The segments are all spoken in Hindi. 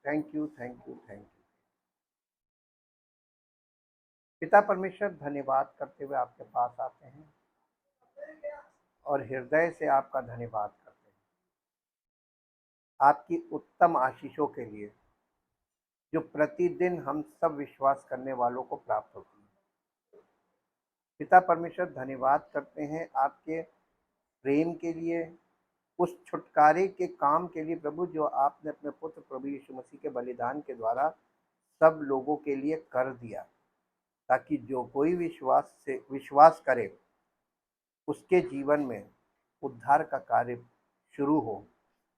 Thank you, thank you, thank you. पिता परमेश्वर, धन्यवाद करते हुए आपके पास आते हैं और हृदय से आपका धन्यवाद करते हैं आपकी उत्तम आशीषों के लिए, जो प्रतिदिन हम सब विश्वास करने वालों को प्राप्त होती है। पिता परमेश्वर, धन्यवाद करते हैं आपके प्रेम के लिए, उस छुटकारे के काम के लिए प्रभु, जो आपने अपने पुत्र प्रभु यीशु मसीह के बलिदान के द्वारा सब लोगों के लिए कर दिया, ताकि जो कोई विश्वास करे उसके जीवन में उद्धार का कार्य शुरू हो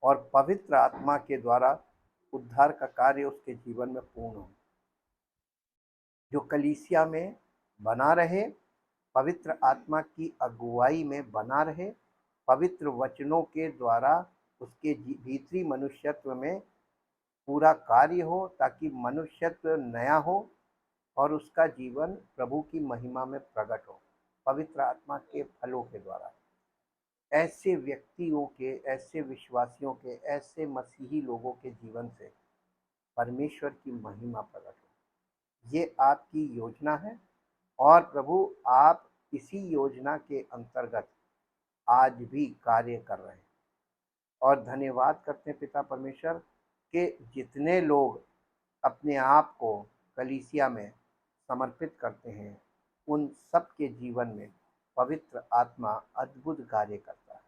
और पवित्र आत्मा के द्वारा उद्धार का कार्य उसके जीवन में पूर्ण हो। जो कलीसिया में बना रहे, पवित्र आत्मा की अगुवाई में बना रहे, पवित्र वचनों के द्वारा उसके भीतरी मनुष्यत्व में पूरा कार्य हो, ताकि मनुष्यत्व नया हो और उसका जीवन प्रभु की महिमा में प्रकट हो पवित्र आत्मा के फलों के द्वारा। ऐसे व्यक्तियों के, ऐसे विश्वासियों के, ऐसे मसीही लोगों के जीवन से परमेश्वर की महिमा प्रकट हो, ये आपकी योजना है। और प्रभु, आप इसी योजना के अंतर्गत आज भी कार्य कर रहे हैं और धन्यवाद करते हैं पिता परमेश्वर के जितने लोग अपने आप को कलीसिया में समर्पित करते हैं, उन सब के जीवन में पवित्र आत्मा अद्भुत कार्य करता है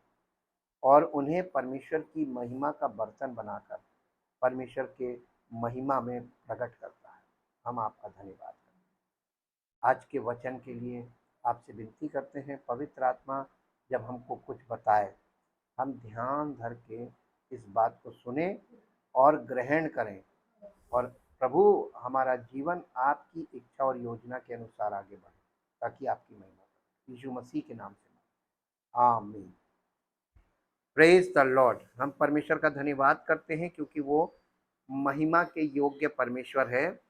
और उन्हें परमेश्वर की महिमा का बर्तन बनाकर परमेश्वर के महिमा में प्रकट करता है। हम आपका धन्यवाद करते हैं। आज के वचन के लिए आपसे विनती करते हैं, पवित्र आत्मा जब हमको कुछ बताए, हम ध्यान धर के इस बात को सुने और ग्रहण करें और प्रभु, हमारा जीवन आपकी इच्छा और योजना के अनुसार आगे बढ़े, ताकि आपकी महिमा करें। यीशु मसीह के नाम से आमीन। Praise the Lord. हम परमेश्वर का धन्यवाद करते हैं क्योंकि वो महिमा के योग्य परमेश्वर है।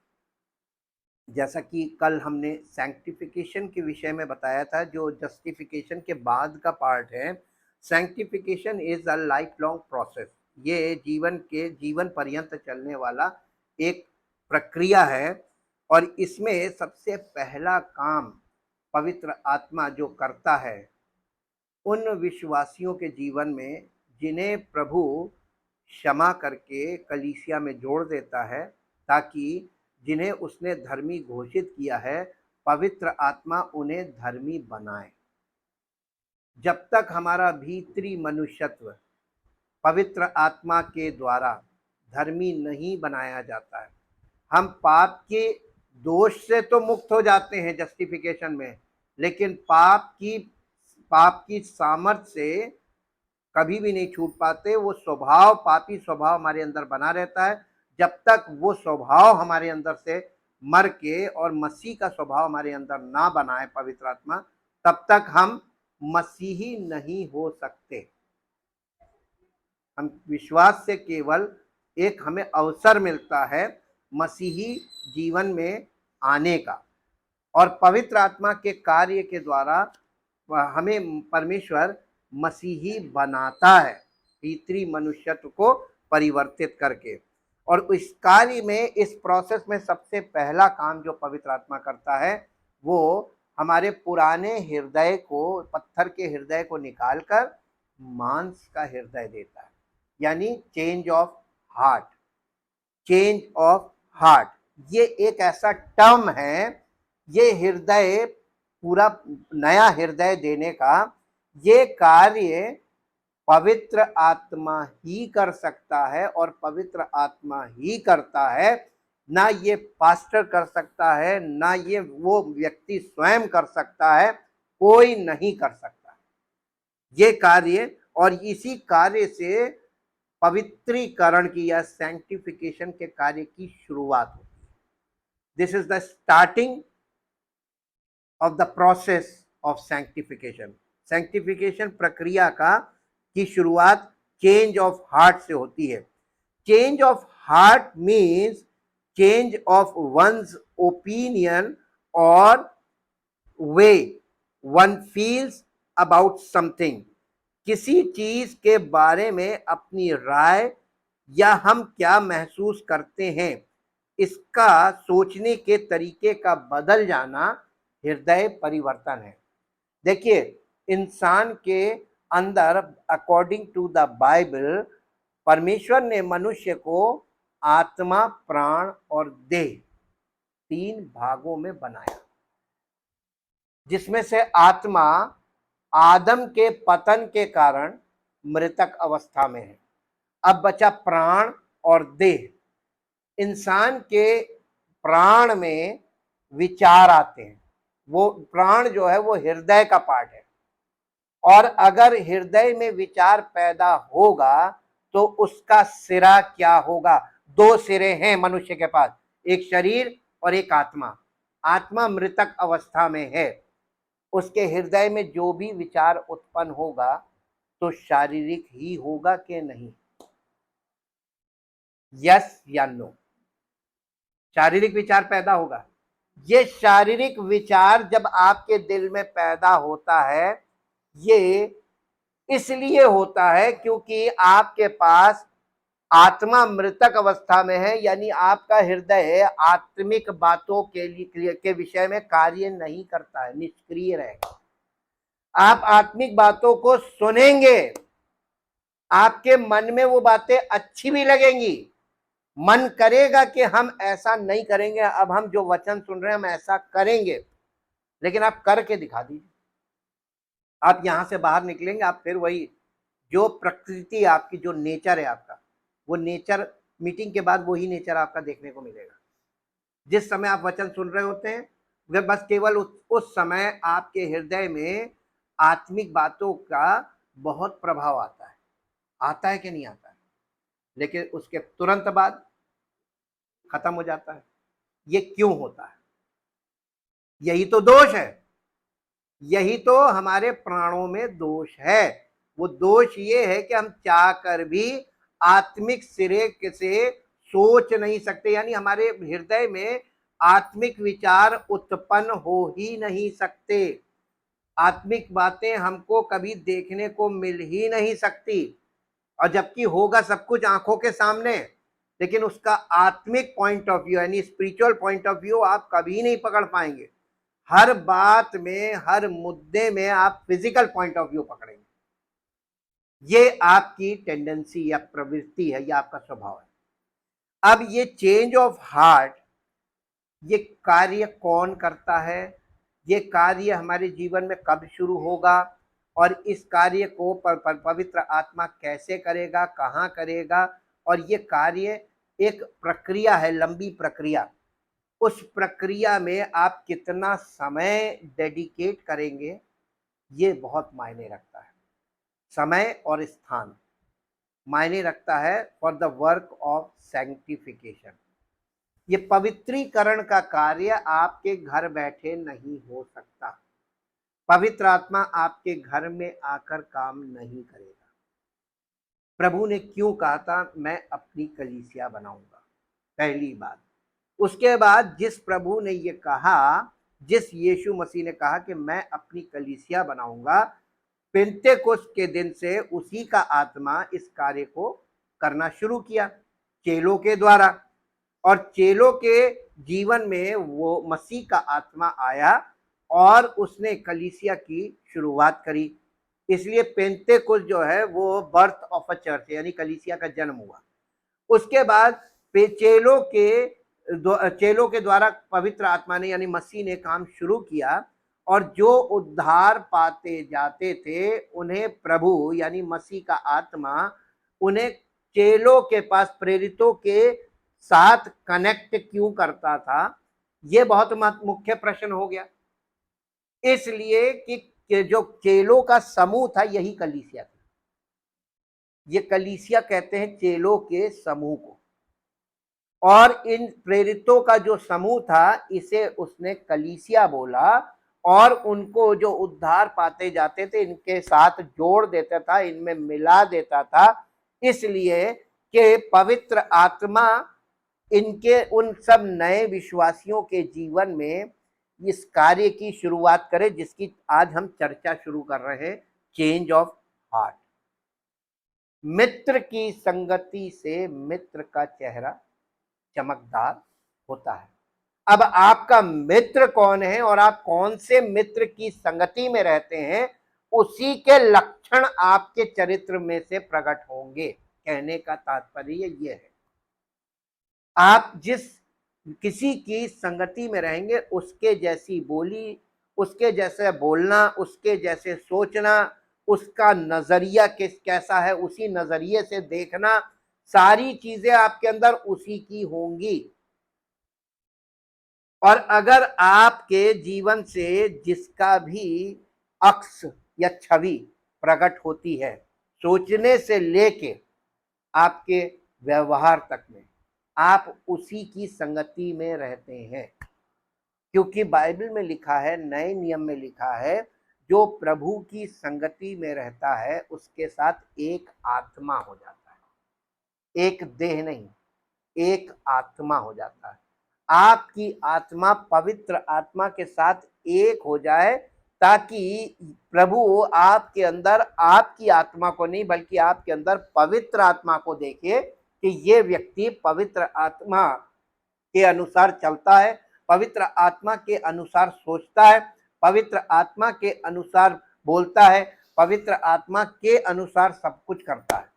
जैसा कि कल हमने सैंक्टिफिकेशन के विषय में बताया था, जो जस्टिफिकेशन के बाद का पार्ट है। Sanctification is a lifelong process. ये जीवन पर्यंत चलने वाला एक प्रक्रिया है और इसमें सबसे पहला काम पवित्र आत्मा जो करता है उन विश्वासियों के जीवन में जिन्हें प्रभु क्षमा करके कलीसिया में जोड़ देता है, ताकि जिन्हें उसने धर्मी घोषित किया है, पवित्र आत्मा उन्हें धर्मी बनाए। जब तक हमारा भीतरी मनुष्यत्व पवित्र आत्मा के द्वारा धर्मी नहीं बनाया जाता है, हम पाप के दोष से तो मुक्त हो जाते हैं जस्टिफिकेशन में, लेकिन पाप की सामर्थ से कभी भी नहीं छूट पाते। वो स्वभाव, पापी स्वभाव हमारे अंदर बना रहता है। जब तक वो स्वभाव हमारे अंदर से मर के और मसीह का स्वभाव हमारे अंदर ना बनाए पवित्र आत्मा, तब तक हम मसीही नहीं हो सकते। हम विश्वास से केवल एक हमें अवसर मिलता है मसीही जीवन में आने का, और पवित्र आत्मा के कार्य के द्वारा हमें परमेश्वर मसीही बनाता है, भीतरी मनुष्यत्व को परिवर्तित करके। और इस कार्य में, इस प्रोसेस में सबसे पहला काम जो पवित्र आत्मा करता है, वो हमारे पुराने हृदय को, पत्थर के हृदय को निकालकर मांस का हृदय देता है, यानी change of heart. Change of heart ये एक ऐसा टर्म है, ये हृदय, पूरा नया हृदय देने का ये कार्य पवित्र आत्मा ही कर सकता है और पवित्र आत्मा ही करता है। ना ये पास्टर कर सकता है, ना ये वो व्यक्ति स्वयं कर सकता है, कोई नहीं कर सकता ये कार्य। और इसी कार्य से पवित्रीकरण की या सैंक्टिफिकेशन के कार्य की शुरुआत होती है। This is the starting of the process of sanctification. Sanctification प्रक्रिया की शुरुआत चेंज ऑफ हार्ट से होती है। Change of heart means change of one's opinion और way one feels about something. किसी चीज के बारे में अपनी राय या हम क्या महसूस करते हैं, इसका सोचने के तरीके का बदल जाना हृदय परिवर्तन है। देखिए, इंसान के अंदर अकॉर्डिंग टू द बाइबल परमेश्वर ने मनुष्य को आत्मा, प्राण और देह 3 भागों में बनाया, जिसमें से आत्मा आदम के पतन के कारण मृतक अवस्था में है। अब बचा प्राण और देह। इंसान के प्राण में विचार आते हैं। वो प्राण जो है वो हृदय का पार्ट है, और अगर हृदय में विचार पैदा होगा तो उसका सिरा क्या होगा? 2 सिरे हैं मनुष्य के पास, एक शरीर और एक आत्मा। आत्मा मृतक अवस्था में है, उसके हृदय में जो भी विचार उत्पन्न होगा तो शारीरिक ही होगा कि नहीं? यस या नो? शारीरिक विचार पैदा होगा। ये शारीरिक विचार जब आपके दिल में पैदा होता है, ये इसलिए होता है क्योंकि आपके पास आत्मा मृतक अवस्था में है, यानी आपका हृदय आत्मिक बातों के विषय में कार्य नहीं करता है, निष्क्रिय रहेगा। आप आत्मिक बातों को सुनेंगे, आपके मन में वो बातें अच्छी भी लगेंगी, मन करेगा कि हम ऐसा नहीं करेंगे, अब हम जो वचन सुन रहे हैं हम ऐसा करेंगे, लेकिन आप करके दिखा दीजिए। आप यहां से बाहर निकलेंगे, आप फिर वही जो प्रकृति आपकी, जो नेचर है आपका, वो नेचर मीटिंग के बाद वही नेचर आपका देखने को मिलेगा। जिस समय आप वचन सुन रहे होते हैं, वह बस केवल उस समय आपके हृदय में आत्मिक बातों का बहुत प्रभाव आता है कि नहीं आता है, लेकिन उसके तुरंत बाद खत्म हो जाता है। ये क्यों होता है? यही तो दोष है, यही तो हमारे प्राणों में दोष है। वो दोष ये है कि हम चाह कर भी आत्मिक सिरे से सोच नहीं सकते, यानी हमारे हृदय में आत्मिक विचार उत्पन्न हो ही नहीं सकते। आत्मिक बातें हमको कभी देखने को मिल ही नहीं सकती, और जबकि होगा सब कुछ आंखों के सामने, लेकिन उसका आत्मिक पॉइंट ऑफ व्यू यानी स्पिरिचुअल पॉइंट ऑफ व्यू आप कभी नहीं पकड़ पाएंगे। हर बात में, हर मुद्दे में आप फिजिकल पॉइंट ऑफ व्यू पकड़ेंगे। ये आपकी टेंडेंसी या प्रवृत्ति है, या आपका स्वभाव है। अब ये चेंज ऑफ हार्ट, ये कार्य कौन करता है? ये कार्य हमारे जीवन में कब शुरू होगा, और इस कार्य को पवित्र आत्मा कैसे करेगा, कहाँ करेगा? और ये कार्य एक प्रक्रिया है, लंबी प्रक्रिया। उस प्रक्रिया में आप कितना समय डेडिकेट करेंगे, ये बहुत मायने रखता है। समय और स्थान मायने रखता है for the work of sanctification. ये पवित्रीकरण का कार्य आपके घर बैठे नहीं हो सकता। पवित्र आत्मा आपके घर में आकर काम नहीं करेगा। प्रभु ने क्यों कहा था मैं अपनी कलीसिया बनाऊंगा? पहली बात। उसके बाद जिस प्रभु ने ये कहा, जिस यीशु मसीह ने कहा कि मैं अपनी कलीसिया बनाऊंगा, पेंतेकोस्त के दिन से उसी का आत्मा इस कार्य को करना शुरू किया चेलों के द्वारा, और चेलों के जीवन में वो मसीह का आत्मा आया और उसने कलीसिया की शुरुआत करी। इसलिए पेंतेकोस्त जो है वो बर्थ ऑफ अ चर्च, यानी कलीसिया का जन्म हुआ। उसके बाद चेलों के द्वारा पवित्र आत्मा ने यानी मसीह ने काम शुरू किया, और जो उद्धार पाते जाते थे उन्हें प्रभु यानी मसीह का आत्मा उन्हें चेलों के पास, प्रेरितों के साथ कनेक्ट क्यों करता था? ये बहुत मुख्य प्रश्न हो गया। इसलिए कि जो चेलों का समूह था यही कलीसिया था। ये कलीसिया कहते हैं चेलों के समूह को, और इन प्रेरितों का जो समूह था इसे उसने कलीसिया बोला, और उनको जो उद्धार पाते जाते थे इनके साथ जोड़ देता था, इनमें मिला देता था, इसलिए कि पवित्र आत्मा इनके उन सब नए विश्वासियों के जीवन में इस कार्य की शुरुआत करे जिसकी आज हम चर्चा शुरू कर रहे हैं, चेंज ऑफ हार्ट। मित्र की संगति से मित्र का चेहरा चमकदार होता है। अब आपका मित्र कौन है और आप कौन से मित्र की संगति में रहते हैं, उसी के लक्षण आपके चरित्र में से प्रकट होंगे। कहने का तात्पर्य ये है, आप जिस किसी की संगति में रहेंगे, उसके जैसी बोली, उसके जैसे बोलना, उसके जैसे सोचना, उसका नजरिया कैसा है, उसी नजरिए से देखना, सारी चीजें आपके अंदर उसी की होंगी। और अगर आपके जीवन से जिसका भी अक्स या छवि प्रकट होती है, सोचने से लेके आपके व्यवहार तक में, आप उसी की संगति में रहते हैं। क्योंकि बाइबल में लिखा है, नए नियम में लिखा है, जो प्रभु की संगति में रहता है उसके साथ एक आत्मा हो जाता है। एक देह नहीं, एक आत्मा हो जाता है। आपकी आत्मा पवित्र आत्मा के साथ एक हो जाए, ताकि प्रभु आपके अंदर आपकी आत्मा को नहीं बल्कि आपके अंदर पवित्र आत्मा को देखे कि ये व्यक्ति पवित्र आत्मा के अनुसार चलता है, पवित्र आत्मा के अनुसार सोचता है, पवित्र आत्मा के अनुसार बोलता है, पवित्र आत्मा के अनुसार सब कुछ करता है,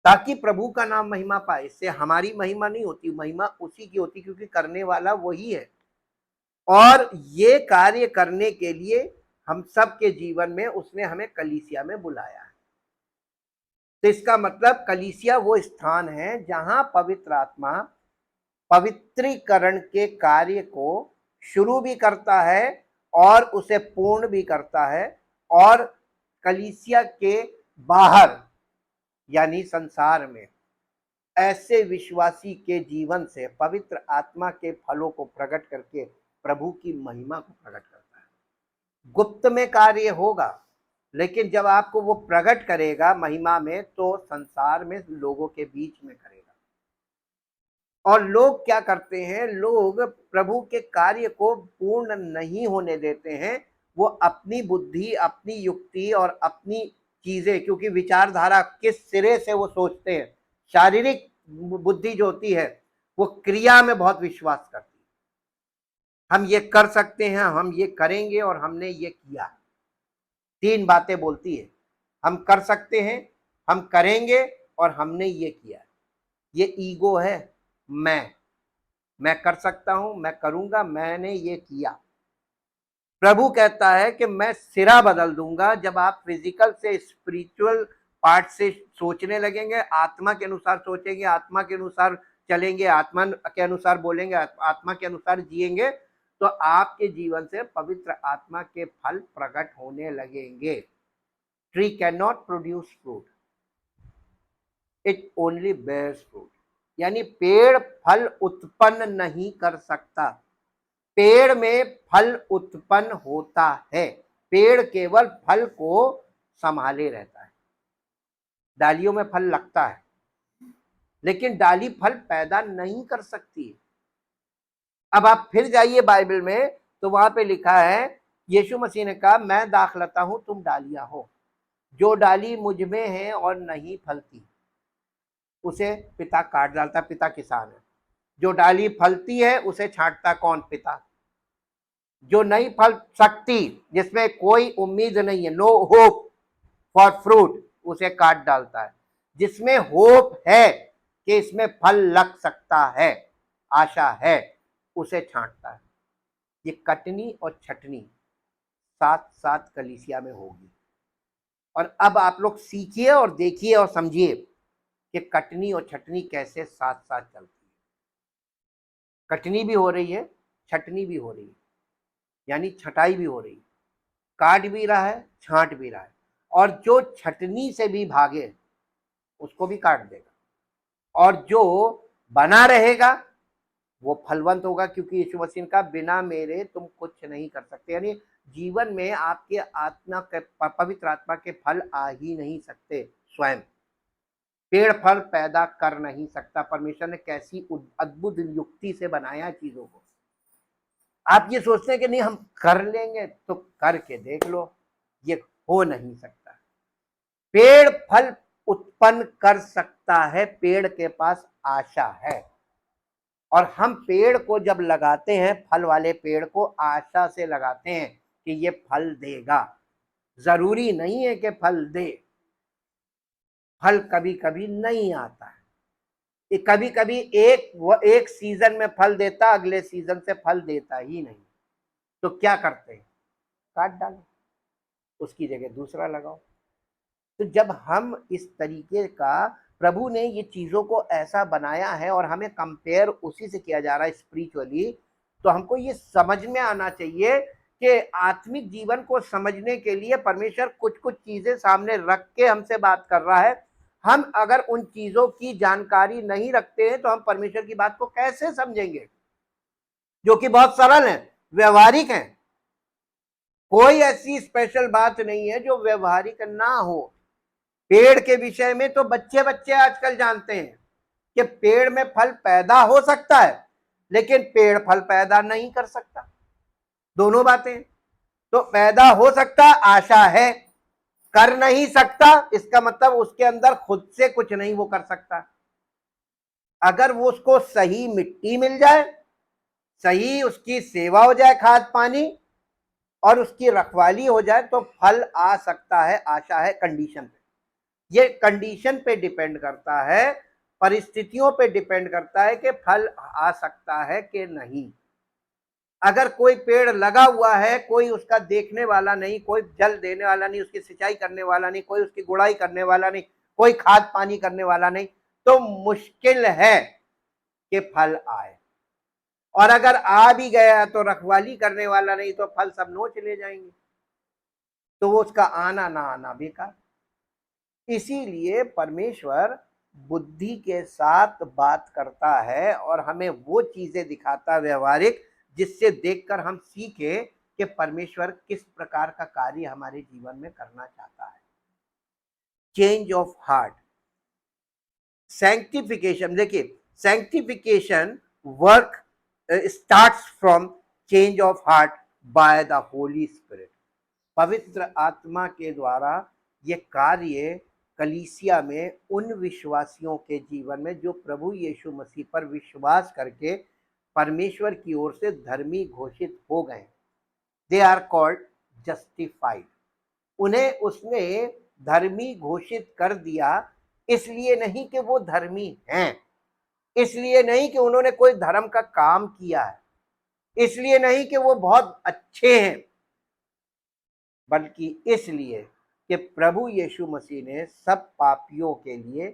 ताकि प्रभु का नाम महिमा पाए। इससे हमारी महिमा नहीं होती, महिमा उसी की होती, क्योंकि करने वाला वही है। और ये कार्य करने के लिए हम सब के जीवन में उसने हमें कलीसिया में बुलाया है। तो इसका मतलब कलीसिया वो स्थान है जहां पवित्र आत्मा पवित्रीकरण के कार्य को शुरू भी करता है और उसे पूर्ण भी करता है। और कलीसिया के बाहर यानी संसार में ऐसे विश्वासी के जीवन से पवित्र आत्मा के फलों को प्रकट करके प्रभु की महिमा को प्रकट करता है। गुप्त में कार्य होगा, लेकिन जब आपको वो प्रकट करेगा महिमा में, तो संसार में लोगों के बीच में करेगा। और लोग क्या करते हैं, लोग प्रभु के कार्य को पूर्ण नहीं होने देते हैं। वो अपनी बुद्धि, अपनी युक्ति और अपनी चीजें, क्योंकि विचारधारा किस सिरे से वो सोचते हैं, शारीरिक बुद्धि जो होती है वो क्रिया में बहुत विश्वास करती है। हम ये कर सकते हैं, हम ये करेंगे और हमने ये किया, तीन बातें बोलती है। हम कर सकते हैं, हम करेंगे और हमने ये किया। ये ईगो है। मैं कर सकता हूं, मैं करूंगा, मैंने ये किया। प्रभु कहता है कि मैं सिरा बदल दूंगा जब आप फिजिकल से स्पिरिचुअल पार्ट से सोचने लगेंगे, आत्मा के अनुसार सोचेंगे, आत्मा के अनुसार चलेंगे, आत्मा के अनुसार बोलेंगे, आत्मा के अनुसार जिएंगे, तो आपके जीवन से पवित्र आत्मा के फल प्रकट होने लगेंगे। Tree can not produce fruit, it only bears fruit. यानी पेड़ फल उत्पन्न नहीं कर सकता, पेड़ में फल उत्पन्न होता है। पेड़ केवल फल को संभाले रहता है। डालियों में फल लगता है, लेकिन डाली फल पैदा नहीं कर सकती। अब आप फिर जाइए बाइबल में, तो वहां पे लिखा है, यीशु मसीह ने कहा, मैं दाखलता हूं, तुम डालियां हो। जो डाली मुझ में है और नहीं फलती, उसे पिता काट डालता। पिता किसान है। जो डाली फलती है उसे छांटता कौन? पिता। जो नहीं फल सकती, जिसमें कोई उम्मीद नहीं है, नो होप फॉर फ्रूट, उसे काट डालता है। जिसमें होप है कि इसमें फल लग सकता है, आशा है, उसे छांटता है। ये कटनी और छटनी साथ साथ कलीसिया में होगी। और अब आप लोग सीखिए और देखिए और समझिए कि कटनी और छटनी कैसे साथ साथ चलती है। कटनी भी हो रही है, छटनी भी हो रही है, यानी छटाई भी हो रही है। काट भी रहा है, छांट भी रहा है। और जो छटनी से भी भागे उसको भी काट देगा। और जो बना रहेगा वो फलवंत होगा, क्योंकि यीशु मसीह का बिना मेरे तुम कुछ नहीं कर सकते। यानी जीवन में आपके आत्मा के पवित्र आत्मा के फल आ ही नहीं सकते। स्वयं पेड़ फल पैदा कर नहीं सकता। परमेश्वर ने कैसी अद्भुत युक्ति से बनाया चीजों को। आप ये सोचते हैं कि नहीं हम कर लेंगे, तो करके देख लो, ये हो नहीं सकता। पेड़ फल उत्पन्न कर सकता है, पेड़ के पास आशा है। और हम पेड़ को जब लगाते हैं, फल वाले पेड़ को आशा से लगाते हैं कि ये फल देगा। जरूरी नहीं है कि फल दे, फल कभी कभी नहीं आता है। ये कभी कभी एक सीजन में फल देता, अगले सीजन से फल देता ही नहीं। तो क्या करते हैं, काट डालो, उसकी जगह दूसरा लगाओ। तो जब हम इस तरीके का, प्रभु ने ये चीजों को ऐसा बनाया है और हमें कंपेयर उसी से किया जा रहा है स्पिरिचुअली, तो हमको ये समझ में आना चाहिए कि आत्मिक जीवन को समझने के लिए परमेश्वर कुछ कुछ चीजें सामने रख के हमसे बात कर रहा है। हम अगर उन चीजों की जानकारी नहीं रखते हैं तो हम परमेश्वर की बात को कैसे समझेंगे, जो कि बहुत सरल है, व्यवहारिक है। कोई ऐसी स्पेशल बात नहीं है जो व्यवहारिक ना हो। पेड़ के विषय में तो बच्चे बच्चे आजकल जानते हैं कि पेड़ में फल पैदा हो सकता है, लेकिन पेड़ फल पैदा नहीं कर सकता। दोनों बातें, तो पैदा हो सकता आशा है, कर नहीं सकता इसका मतलब उसके अंदर खुद से कुछ नहीं वो कर सकता। अगर वो उसको सही मिट्टी मिल जाए, सही उसकी सेवा हो जाए, खाद पानी, और उसकी रखवाली हो जाए, तो फल आ सकता है। आशा है कंडीशन पे, ये कंडीशन पे डिपेंड करता है, परिस्थितियों पे डिपेंड करता है कि फल आ सकता है कि नहीं। अगर कोई पेड़ लगा हुआ है, कोई उसका देखने वाला नहीं, कोई जल देने वाला नहीं, उसकी सिंचाई करने वाला नहीं, कोई उसकी गुड़ाई करने वाला नहीं, कोई खाद पानी करने वाला नहीं, तो मुश्किल है कि फल आए। और अगर आ भी गया तो रखवाली करने वाला नहीं, तो फल सब नोच ले जाएंगे, तो वो उसका आना ना आना बेकार। इसीलिए परमेश्वर बुद्धि के साथ बात करता है और हमें वो चीजें दिखाता है व्यवहारिक, जिससे देखकर हम सीखे कि परमेश्वर किस प्रकार का कार्य हमारे जीवन में करना चाहता है। Change of heart, sanctification. देखिए, sanctification work starts from change of heart by the Holy Spirit. पवित्र आत्मा के द्वारा ये कार्य कलीसिया में उन विश्वासियों के जीवन में जो प्रभु यीशु मसीह पर विश्वास करके परमेश्वर की ओर से धर्मी घोषित हो गए, दे आर कॉल्ड जस्टिफाइड। उन्हें उसने धर्मी घोषित कर दिया, इसलिए नहीं कि वो धर्मी हैं, इसलिए नहीं कि उन्होंने कोई धर्म का काम किया है, इसलिए नहीं कि वो बहुत अच्छे हैं, बल्कि इसलिए कि प्रभु यीशु मसीह ने सब पापियों के लिए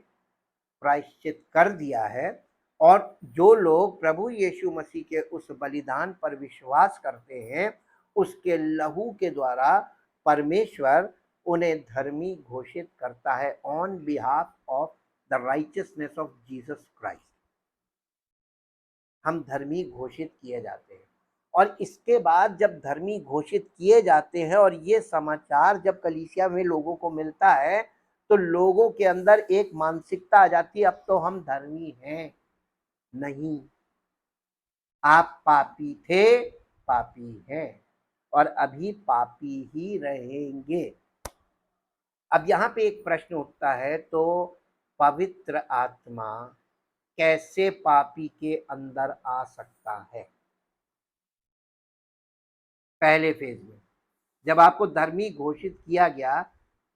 प्रायश्चित कर दिया है। और जो लोग प्रभु यीशु मसीह के उस बलिदान पर विश्वास करते हैं, उसके लहू के द्वारा परमेश्वर उन्हें धर्मी घोषित करता है on behalf of the righteousness of Jesus Christ. हम धर्मी घोषित किए जाते हैं, और इसके बाद जब धर्मी घोषित किए जाते हैं और ये समाचार जब कलीसिया में लोगों को मिलता है, तो लोगों के अंदर एक मानसिकता आ जाती है, अब तो हम धर्मी हैं। नहीं, आप पापी थे, पापी हैं, और अभी पापी ही रहेंगे। अब यहाँ पे एक प्रश्न उठता है, तो पवित्र आत्मा कैसे पापी के अंदर आ सकता है? पहले फेज में जब आपको धर्मी घोषित किया गया,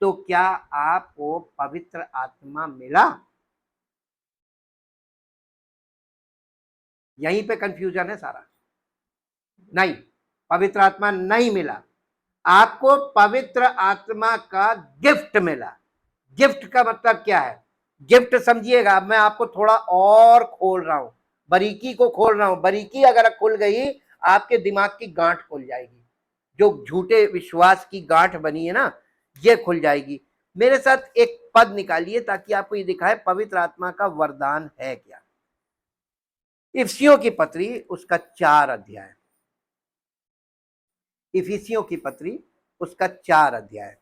तो क्या आपको पवित्र आत्मा मिला? यहीं पे कंफ्यूजन है सारा। नहीं, पवित्र आत्मा नहीं मिला, आपको पवित्र आत्मा का गिफ्ट मिला। गिफ्ट का मतलब क्या है? गिफ्ट समझिएगा, अब मैं आपको थोड़ा और खोल रहा हूं, बारीकी को खोल रहा हूं। बारीकी अगर खुल गई, आपके दिमाग की गांठ खुल जाएगी, जो झूठे विश्वास की गांठ बनी है ना, ये खुल जाएगी। मेरे साथ एक पद निकालिए ताकि आपको ये दिखाए पवित्र आत्मा का वरदान है क्या। इफिसियों की पत्री उसका 4 अध्याय, इफिसियों की पत्री उसका 4 अध्याय,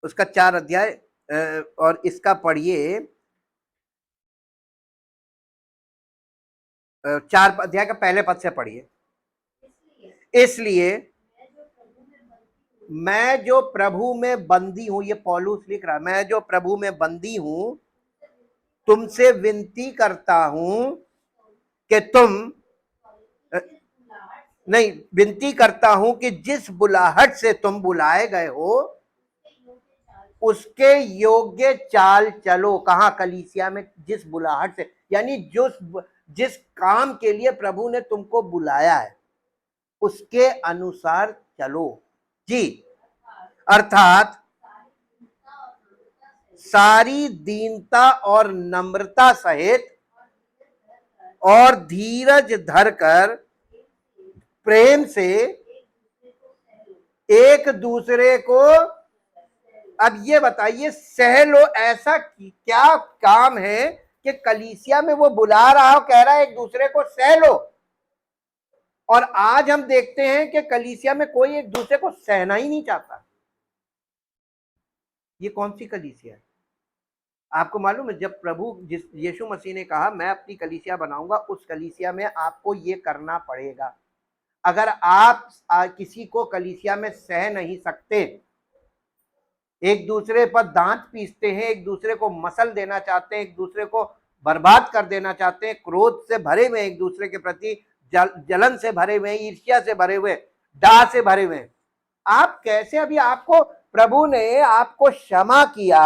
उसका 4 अध्याय, और इसका पढ़िए, 4 अध्याय का पहले पद से पढ़िए। इसलिए मैं जो प्रभु में बंदी हूं, ये पौलुस लिख रहा है, मैं जो प्रभु में बंदी हूं तुमसे विनती करता हूं कि तुम नहीं, विनती करता हूं कि जिस बुलाहट से तुम बुलाए गए हो उसके योग्य चाल चलो। कहां? कलीसिया में जिस बुलाहट से, यानी जिस काम के लिए प्रभु ने तुमको बुलाया है उसके अनुसार चलो जी। अर्थात सारी दीनता और नम्रता सहित और धीरज धरकर प्रेम से एक दूसरे को, अब ये बताइए, सह लो। ऐसा क्या काम है कि कलीसिया में वो बुला रहा हो, कह रहा है एक दूसरे को सह लो, और आज हम देखते हैं कि कलीसिया में कोई एक दूसरे को सहना ही नहीं चाहता। ये कौन सी कलीसिया है? आपको मालूम है, जब प्रभु यीशु मसीह ने कहा मैं अपनी कलीसिया बनाऊंगा, उस कलीसिया में आपको ये करना पड़ेगा। अगर आप किसी को कलीसिया में सह नहीं सकते, एक दूसरे पर दांत पीसते हैं, एक दूसरे को मसल देना चाहते हैं, एक दूसरे को बर्बाद कर देना चाहते हैं, क्रोध से भरे हुए, एक दूसरे के प्रति जलन से भरे हुए, ईर्ष्या से भरे हुए, डाह से भरे हुए, आप कैसे? अभी आपको प्रभु ने आपको क्षमा किया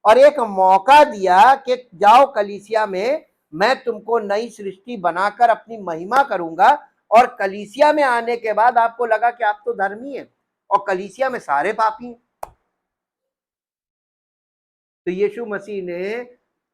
और एक मौका दिया कि जाओ कलीसिया में, मैं तुमको नई सृष्टि बनाकर अपनी महिमा करूंगा, और कलीसिया में आने के बाद आपको लगा कि आप तो धर्मी हैं और कलीसिया में सारे पापी हैं। तो यीशु मसीह ने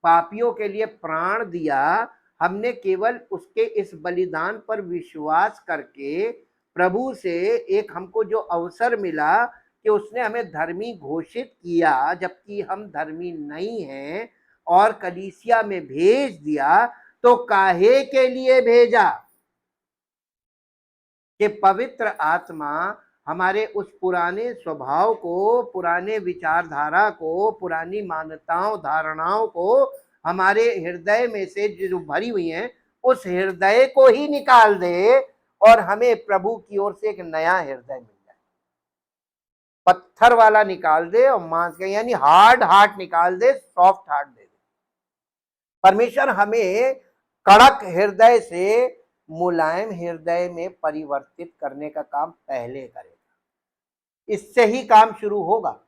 पापियों के लिए प्राण दिया। हमने केवल उसके इस बलिदान पर विश्वास करके प्रभु से एक हमको जो अवसर मिला कि उसने हमें धर्मी घोषित किया जबकि हम धर्मी नहीं हैं, और कलीसिया में भेज दिया। तो काहे के लिए भेजा? कि पवित्र आत्मा हमारे उस पुराने स्वभाव को, पुराने विचारधारा को, पुरानी मान्यताओं धारणाओं को हमारे हृदय में से जो भरी हुई हैं उस हृदय को ही निकाल दे और हमें प्रभु की ओर से एक नया हृदय मिल जाए। पत्थर वाला निकाल दे और मांस का, यानी हार्ड हार्ट निकाल दे, सॉफ्ट हार्ट दे दे। परमेश्वर हमें कड़क हृदय से मुलायम हृदय में परिवर्तित करने का काम पहले करेगा। इससे ही काम शुरू होगा,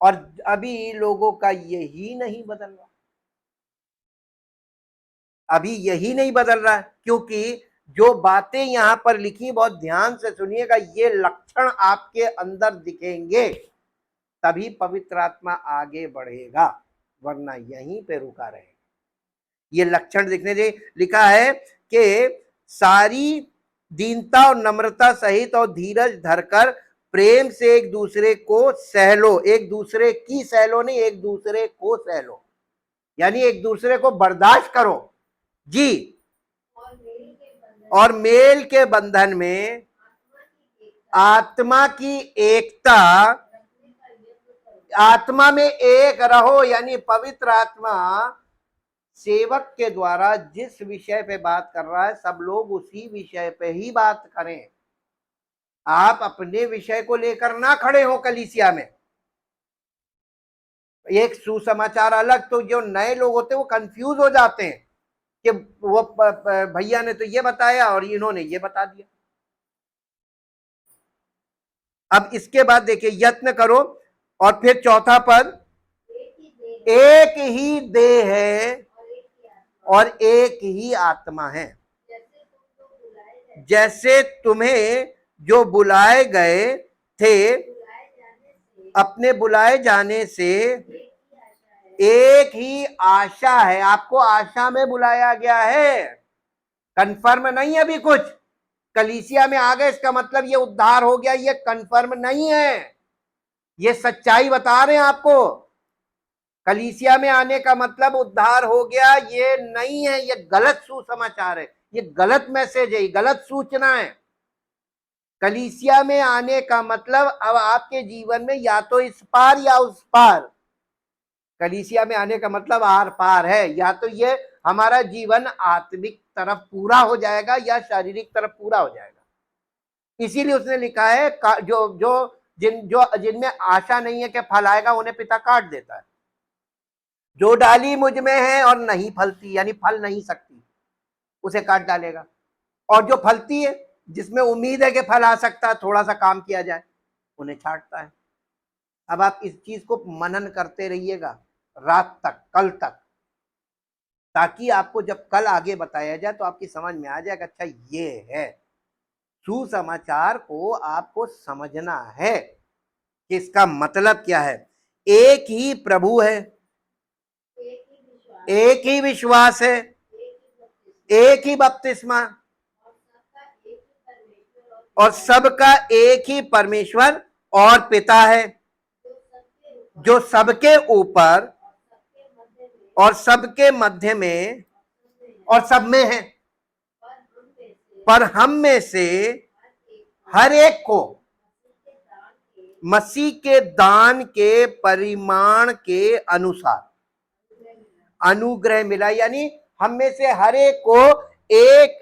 और अभी लोगों का यही नहीं बदल रहा, अभी यही नहीं बदल रहा, क्योंकि जो बातें यहां पर लिखी, बहुत ध्यान से सुनिएगा, ये लक्षण आपके अंदर दिखेंगे तभी पवित्र आत्मा आगे बढ़ेगा, वरना यहीं पे रुका रहेगा। ये लक्षण दिखने दे। लिखा है कि सारी दीनता और नम्रता सहित और धीरज धरकर प्रेम से एक दूसरे को सह लो। एक दूसरे की सह लो नहीं, एक दूसरे को सह लो, यानी एक दूसरे को बर्दाश्त करो जी। और मेल के बंधन में आत्मा की एकता, आत्मा में एक रहो, यानी पवित्र आत्मा सेवक के द्वारा जिस विषय पे बात कर रहा है सब लोग उसी विषय पे ही बात करें। आप अपने विषय को लेकर ना खड़े हो कलीसिया में। एक सुसमाचार अलग, तो जो नए लोग होते हैं वो कंफ्यूज हो जाते हैं कि वो भैया ने तो ये बताया और इन्होंने ये बता दिया। अब इसके बाद देखिए, यत्न करो, और फिर चौथा पद, एक ही देह है और एक ही आत्मा है, जैसे तुम्हें जो बुलाए गए थे अपने बुलाए जाने से एक ही आशा है। आपको आशा में बुलाया गया है, कंफर्म नहीं अभी कुछ। कलीसिया में आ गए इसका मतलब ये उद्धार हो गया, ये कंफर्म नहीं है। ये सच्चाई बता रहे हैं आपको। कलीसिया में आने का मतलब उद्धार हो गया ये नहीं है, ये गलत सुसमाचार है, ये गलत मैसेज है, ये गलत सूचना है। कलीसिया में आने का मतलब अब आपके जीवन में या तो इस पार या उस पार। कलीसिया में आने का मतलब आर पार है, या तो ये हमारा जीवन आत्मिक तरफ पूरा हो जाएगा या शारीरिक तरफ पूरा हो जाएगा। इसीलिए उसने लिखा है जो जो जिनमें आशा नहीं है कि फल आएगा, उन्हें पिता काट देता है। जो डाली मुझ में है और नहीं फलती, यानी फल नहीं सकती, उसे काट डालेगा। और जो फलती है, जिसमें उम्मीद है कि फल आ सकता है, थोड़ा सा काम किया जाए, उन्हें छांटता है। अब आप इस चीज को मनन करते रहिएगा रात तक, कल तक, ताकि आपको जब कल आगे बताया जाए तो आपकी समझ में आ जाएगा, अच्छा ये है। सुसमाचार को आपको समझना है कि इसका मतलब क्या है। एक ही प्रभु है, एक ही विश्वास है, एक ही बपतिस्मा, और सबका एक ही परमेश्वर और पिता है, जो सबके ऊपर और सबके मध्य में और सब में है। पर हम में से हर एक को मसीह के दान के परिमाण के अनुसार अनुग्रह मिला, यानी हम में से हर एक को एक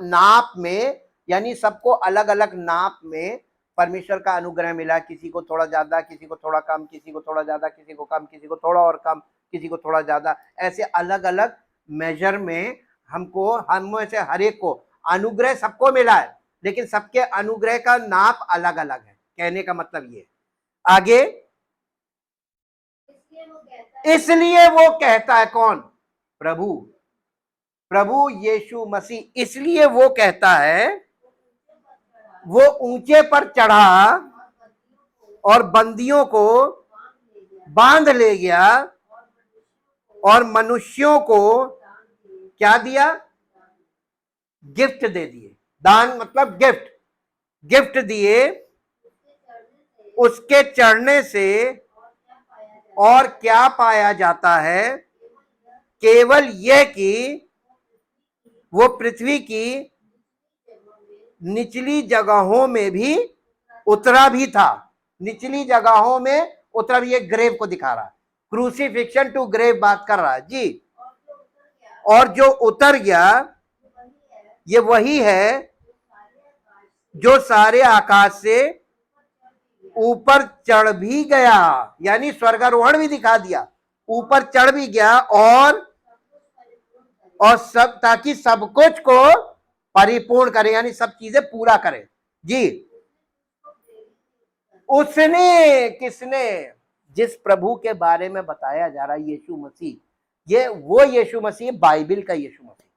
नाप में, यानी सबको अलग अलग नाप में परमेश्वर का अनुग्रह मिला। किसी को थोड़ा ज्यादा, किसी को थोड़ा कम, किसी को थोड़ा ज्यादा, किसी को कम, किसी को थोड़ा और कम, किसी को थोड़ा ज्यादा, ऐसे अलग अलग मेजर में हमको, हम में से हर एक को अनुग्रह सबको मिला है, लेकिन सबके अनुग्रह का नाप अलग अलग है। कहने का मतलब ये। आगे, इसलिए वो कहता है, कौन? प्रभु, प्रभु यीशु मसीह। इसलिए वो कहता है, वो ऊंचे पर चढ़ा और बंदियों को बांध ले गया और मनुष्यों को क्या दिया? गिफ्ट दे दिए। दान मतलब गिफ्ट, गिफ्ट दिए। उसके चढ़ने से और क्या पाया जाता है? केवल यह कि वो पृथ्वी की निचली जगहों में भी उतरा भी था। निचली जगहों में उतर, ये ग्रेव को दिखा रहा है, क्रूसिफिक्शन टू ग्रेव बात कर रहा है जी। और जो उतर गया, ये वही है जो सारे आकाश से ऊपर चढ़ भी गया, यानी स्वर्गारोहण भी दिखा दिया, ऊपर चढ़ भी गया, और सब, ताकि सब कुछ को परिपूर्ण करे, यानी सब चीजें पूरा करे जी। उसने, किसने? जिस प्रभु के बारे में बताया जा रहा है, यीशु मसीह, ये वो यीशु मसीह, बाइबल का यीशु मसीह,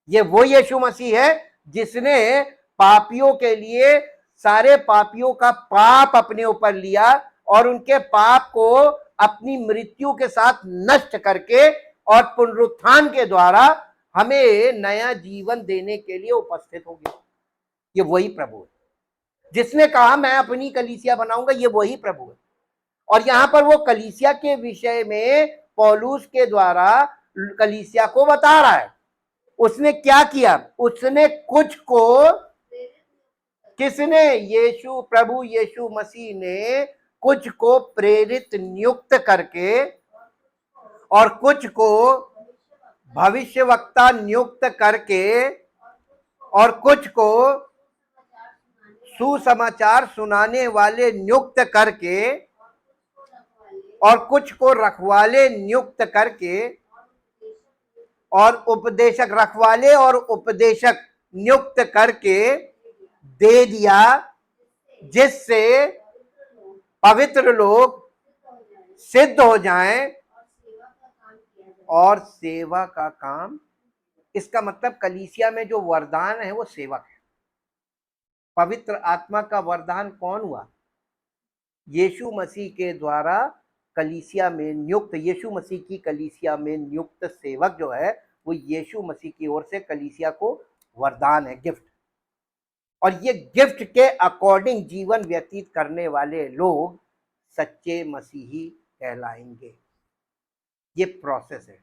ये वो यीशु मसीह है जिसने पापियों के लिए, सारे पापियों का पाप अपने ऊपर लिया और उनके पाप को अपनी मृत्यु के साथ नष्ट करके और पुनरुत्थान के द्वारा हमें नया जीवन देने के लिए उपस्थित हो गया। ये वही प्रभु है जिसने कहा मैं अपनी कलीसिया बनाऊंगा, ये वही प्रभु है। और यहां पर वो कलीसिया के विषय में पौलुस के द्वारा कलीसिया को बता रहा है। उसने क्या किया? उसने कुछ को, किसने? यीशु, प्रभु यीशु मसीह ने कुछ को प्रेरित नियुक्त करके और कुछ को भविष्यवक्ता नियुक्त करके और कुछ को सुसमाचार सुनाने वाले नियुक्त करके और कुछ को रखवाले नियुक्त करके और उपदेशक, रखवाले और उपदेशक नियुक्त करके दे दिया, जिससे पवित्र लोग सिद्ध हो जाएं और सेवा का काम। इसका मतलब कलीसिया में जो वरदान है वो सेवक है। पवित्र आत्मा का वरदान कौन हुआ? यीशु मसीह के द्वारा कलीसिया में नियुक्त, यीशु मसीह की कलीसिया में नियुक्त सेवक जो है वो यीशु मसीह की ओर से कलीसिया को वरदान है, गिफ्ट। और ये गिफ्ट के अकॉर्डिंग जीवन व्यतीत करने वाले लोग सच्चे मसीही कहलाएंगे। ये प्रोसेस है,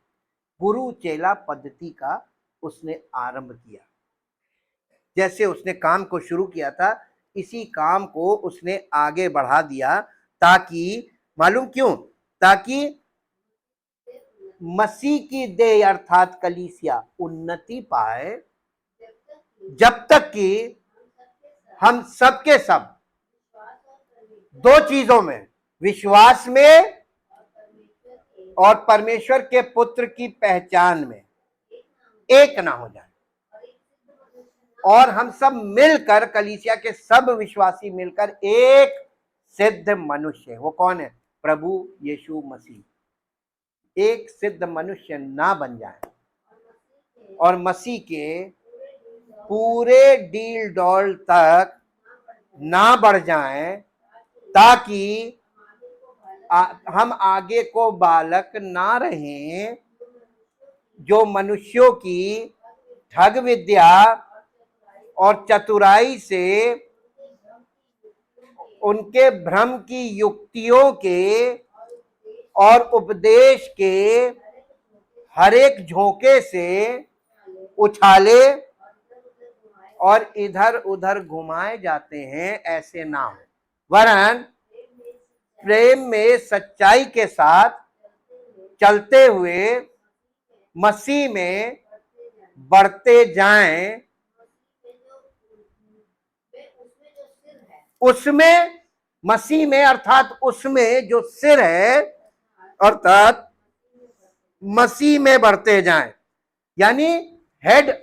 गुरु चेला पद्धति का उसने आरंभ किया। जैसे उसने काम को शुरू किया था, इसी काम को उसने आगे बढ़ा दिया, ताकि, मालूम क्यों? ताकि मसीह की देह अर्थात कलीसिया उन्नति पाए, जब तक कि हम सबके सब दो चीजों में, विश्वास में और परमेश्वर के पुत्र की पहचान में एक ना हो जाए। और हम सब मिलकर, कलीसिया के सब विश्वासी मिलकर एक सिद्ध मनुष्य, वो कौन है? प्रभु यीशु मसीह, एक सिद्ध मनुष्य ना बन जाए और मसीह के पूरे डील डॉल तक ना बढ़ जाएं, ताकि हम आगे को बालक ना रहें जो मनुष्यों की ठग विद्या और चतुराई से, उनके भ्रम की युक्तियों के और उपदेश के हर एक झोंके से उछाले और इधर उधर घुमाए जाते हैं, ऐसे ना हो, वरन प्रेम में सच्चाई के साथ चलते हुए मसीह में बढ़ते जाएं, उसमें, मसीह में अर्थात उसमें जो सिर है, अर्थात मसीह में बढ़ते जाएं। यानी हेड,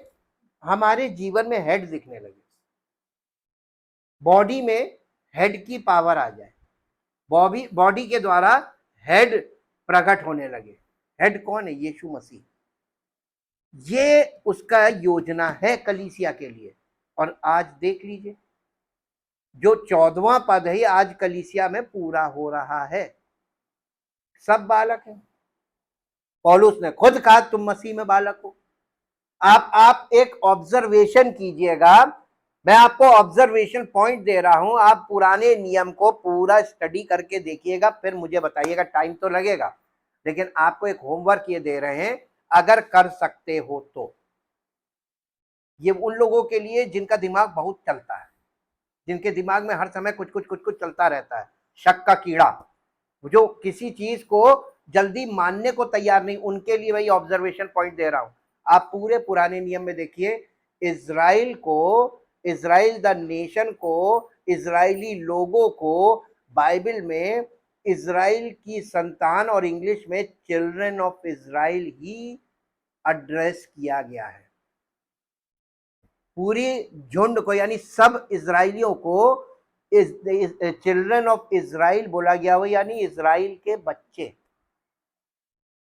हमारे जीवन में हेड दिखने लगे, बॉडी में हेड की पावर आ जाए, बॉडी के द्वारा हेड प्रकट होने लगे। हेड कौन है? यीशु मसीह। ये उसका योजना है कलीसिया के लिए। और आज देख लीजिए, जो 14वां पद है आज कलीसिया में पूरा हो रहा है। सब बालक हैं। पौलुस ने खुद कहा तुम मसीह में बालक हो। आप एक ऑब्जर्वेशन कीजिएगा, मैं आपको ऑब्जर्वेशन पॉइंट दे रहा हूं, आप पुराने नियम को पूरा स्टडी करके देखिएगा, फिर मुझे बताइएगा। टाइम तो लगेगा, लेकिन आपको एक होमवर्क ये दे रहे हैं, अगर कर सकते हो तो। ये उन लोगों के लिए जिनका दिमाग बहुत चलता है, जिनके दिमाग में हर समय कुछ कुछ चलता रहता है, शक का कीड़ा, जो किसी चीज को जल्दी मानने को तैयार नहीं, उनके लिए वही ऑब्जर्वेशन पॉइंट दे रहा हूं। आप पूरे पुराने नियम में देखिए, इजराइल को, इजराइल द नेशन को, इजरायली लोगों को बाइबल में इजराइल की संतान और इंग्लिश में children of Israel he address किया गया है। पूरी झुंड को, यानी सब इजराइलियों को चिल्ड्रन ऑफ इजराइल बोला गया हो, यानी इजराइल के बच्चे।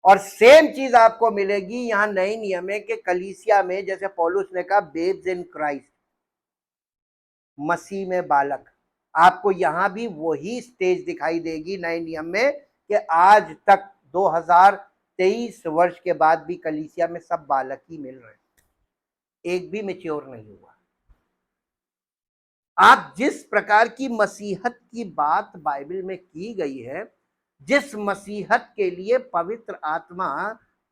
और सेम चीज आपको मिलेगी यहां नए नियम के कलीसिया में, जैसे पौलुस ने कहा बेब्स इन क्राइस्ट, मसीह में बालक। आपको यहां भी वही स्टेज दिखाई देगी नए नियम में, कि आज तक 2023 वर्ष के बाद भी कलीसिया में सब बालक ही मिल रहे हैं, एक भी मैच्योर नहीं हुआ। आप जिस प्रकार की मसीहत की बात बाइबल में की गई है, जिस मसीहत के लिए पवित्र आत्मा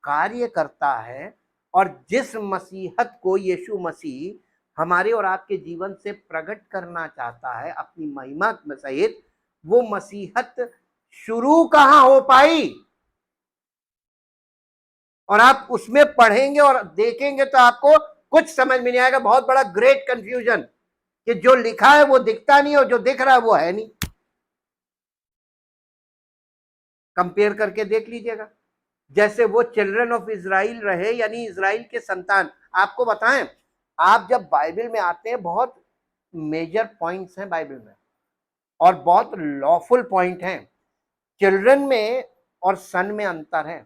कार्य करता है, और जिस मसीहत को यीशु मसीह हमारे और आपके जीवन से प्रकट करना चाहता है अपनी महिमा में सहित, वो मसीहत शुरू कहां हो पाई? और आप उसमें पढ़ेंगे और देखेंगे तो आपको कुछ समझ में नहीं आएगा। बहुत बड़ा ग्रेट कंफ्यूजन, कि जो लिखा है वो दिखता नहीं और जो दिख रहा है वो है नहीं। कंपेयर करके देख लीजिएगा। जैसे वो चिल्ड्रन ऑफ इजराइल रहे, यानी इजराइल के संतान। आपको बताएं, आप जब बाइबल में आते हैं, बहुत मेजर पॉइंट्स हैं बाइबल में और बहुत लॉफुल पॉइंट हैं। चिल्ड्रन में और सन में अंतर है,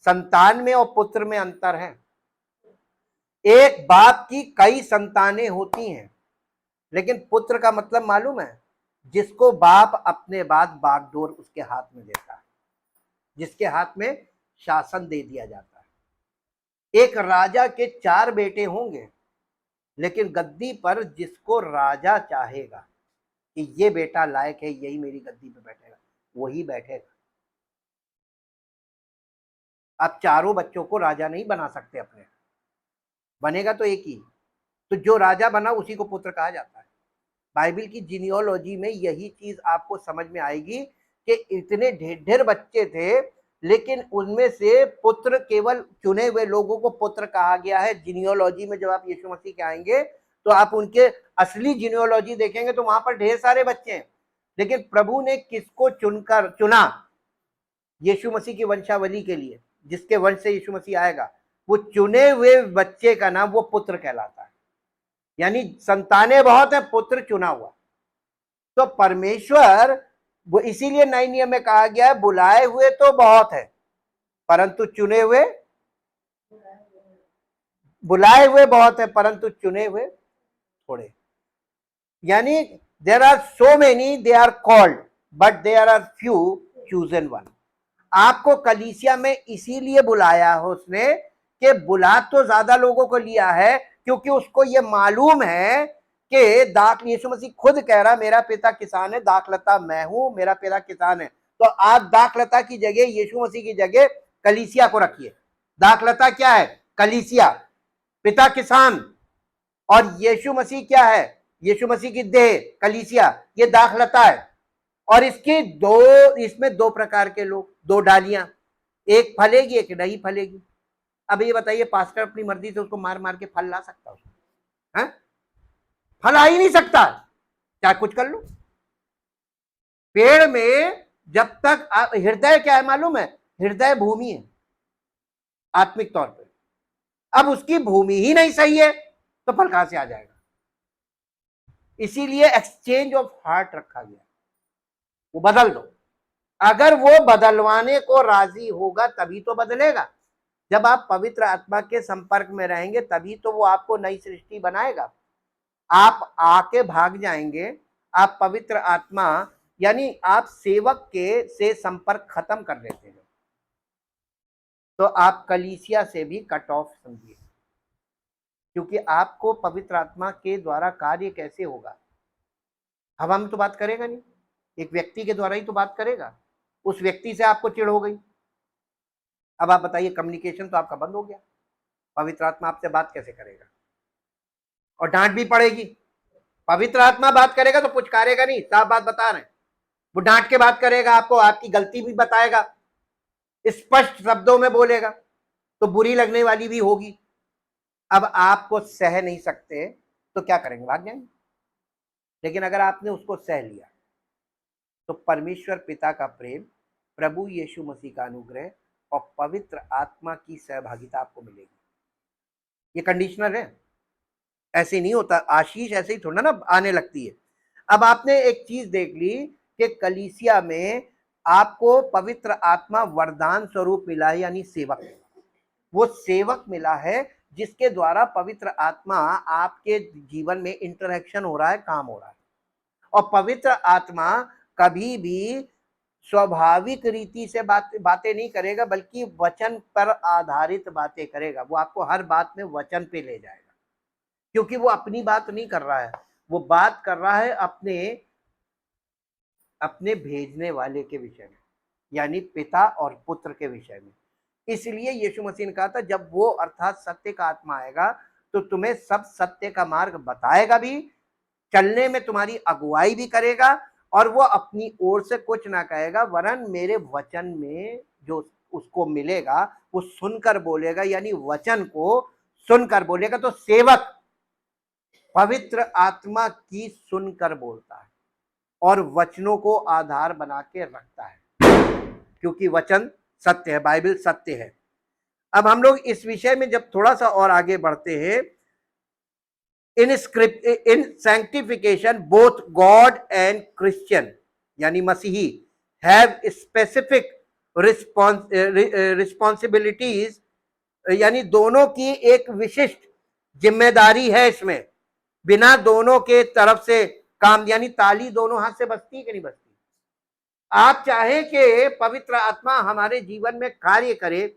संतान में और पुत्र में अंतर है। एक बाप की कई संतानें होती हैं, लेकिन पुत्र का मतलब मालूम है? जिसको बाप अपने बाद बागडोर उसके हाथ में देता है, जिसके हाथ में शासन दे दिया जाता है। एक राजा के 4 बेटे होंगे, लेकिन गद्दी पर जिसको राजा चाहेगा कि ये बेटा लायक है, यही मेरी गद्दी पे बैठेगा, वही बैठेगा। आप चारों बच्चों को राजा नहीं बना सकते अपने, बनेगा तो एक ही। तो जो राजा बना उसी को पुत्र कहा जाता है। बाइबल की जीनियोलॉजी में यही चीज आपको समझ में आएगी कि इतने ढेर ढेर बच्चे थे, लेकिन उनमें से पुत्र, केवल चुने हुए लोगों को पुत्र कहा गया है। जीनियोलॉजी में जब आप यीशु मसीह के आएंगे तो आप उनके असली जीनियोलॉजी देखेंगे तो वहां पर ढेर सारे बच्चे हैं, लेकिन प्रभु ने किसको चुना यीशु मसीह की वंशावली के लिए, जिसके वंश से यीशु मसीह आएगा, वो चुने हुए बच्चे का नाम वो पुत्र कहलाता है। यानी संतानें बहुत है, पुत्र चुना हुआ। तो परमेश्वर, वो इसीलिए नए नियम में कहा गया है बुलाए हुए तो बहुत है परंतु चुने हुए, बुलाए हुए बहुत है परंतु चुने हुए थोड़े। यानी there are so many, they are called but there are few chosen one. आपको कलीसिया में इसीलिए बुलाया है उसने कि बुला तो ज्यादा लोगों को लिया है, क्योंकि उसको ये मालूम है कि यीशु मसीह खुद कह रहा मेरा पिता किसान है, दाखलता मैं हूं, मेरा पिता किसान है। तो आप दाखलता की जगह, यीशु मसीह की जगह कलीसिया को रखिए। दाखलता क्या है? कलीसिया। पिता किसान और यीशु मसीह क्या है? यीशु मसीह की देह कलीसिया, ये दाखलता है। और इसमें दो प्रकार के लोग, दो डालियां, एक फलेगी एक नहीं फलेगी। अब ये बताइए, पास्टर अपनी मर्जी से उसको मार मार के फल ला सकता है? फल आ ही नहीं सकता, चाहे कुछ कर लो। पेड़ में जब तक हृदय क्या है मालूम है? हृदय भूमि है आत्मिक तौर पे। अब उसकी भूमि ही नहीं सही है तो फल कहां से आ जाएगा? इसीलिए एक्सचेंज ऑफ हार्ट रखा गया, वो बदल दो। अगर वो बदलवाने को राजी होगा तभी तो बदलेगा। जब आप पवित्र आत्मा के संपर्क में रहेंगे तभी तो वो आपको नई सृष्टि बनाएगा। आप आके भाग जाएंगे, आप पवित्र आत्मा यानी आप सेवक के से संपर्क खत्म कर देते हैं, तो आप कलीसिया से भी कट ऑफ समझिए। क्योंकि आपको पवित्र आत्मा के द्वारा कार्य कैसे होगा? हवा में तो बात करेगा नहीं, एक व्यक्ति के द्वारा ही तो बात करेगा। उस व्यक्ति से आपको चिढ़ हो गई, अब आप बताइए, कम्युनिकेशन तो आपका बंद हो गया। पवित्र आत्मा आपसे बात कैसे करेगा? और डांट भी पड़ेगी। पवित्र आत्मा बात करेगा तो पुचकारेगा नहीं, साफ बात बता रहे हैं। वो डांट के बात करेगा, आपको आपकी गलती भी बताएगा, स्पष्ट शब्दों में बोलेगा, तो बुरी लगने वाली भी होगी। अब आपको सह नहीं सकते तो क्या करेंगे? भाग जाएंगे। लेकिन अगर आपने उसको सह लिया तो परमेश्वर पिता का प्रेम, प्रभु यीशु मसीह का अनुग्रह और पवित्र आत्मा की सहभागिता आपको मिलेगी। ये कंडीशनल है, ऐसे नहीं होता। आशीष ऐसे ही थोड़ा ना आने लगती है। अब आपने एक चीज देख ली कि कलीसिया में आपको पवित्र आत्मा वरदान स्वरूप मिला है, यानी सेवक। वो सेवक मिला है जिसके द्वारा पवित्र आत्मा आपके जीवन में इंटरेक्शन हो रहा है, काम हो रहा है। और पवित्र आत्मा कभी भी स्वाभाविक रीति से बातें नहीं करेगा, बल्कि वचन पर आधारित बातें करेगा। वो आपको हर बात में वचन पे ले जाएगा, क्योंकि वो अपनी बात नहीं कर रहा है, वो बात कर रहा है अपने भेजने वाले के विषय में, यानी पिता और पुत्र के विषय में। इसलिए यीशु मसीह ने कहा था, जब वो अर्थात सत्य का आत्मा आएगा तो तुम्हें सब सत्य का मार्ग बताएगा भी, चलने में तुम्हारी अगुवाई भी करेगा, और वो अपनी ओर से कुछ ना कहेगा, वरन मेरे वचन में जो उसको मिलेगा वो सुनकर बोलेगा, यानी वचन को सुनकर बोलेगा। तो सेवक पवित्र आत्मा की सुनकर बोलता है और वचनों को आधार बना के रखता है, क्योंकि वचन सत्य है, बाइबल सत्य है। अब हम लोग इस विषय में जब थोड़ा सा और आगे बढ़ते हैं, इन sanctification both God and Christian यानी मसीही हैव स्पेसिफिक रिस्पॉन्सिबिलिटीज, यानी दोनों की एक विशिष्ट जिम्मेदारी है इसमें। बिना दोनों के तरफ से काम, यानी ताली दोनों हाथ से बजती है कि नहीं बजती? आप चाहे कि पवित्र आत्मा हमारे जीवन में कार्य करे,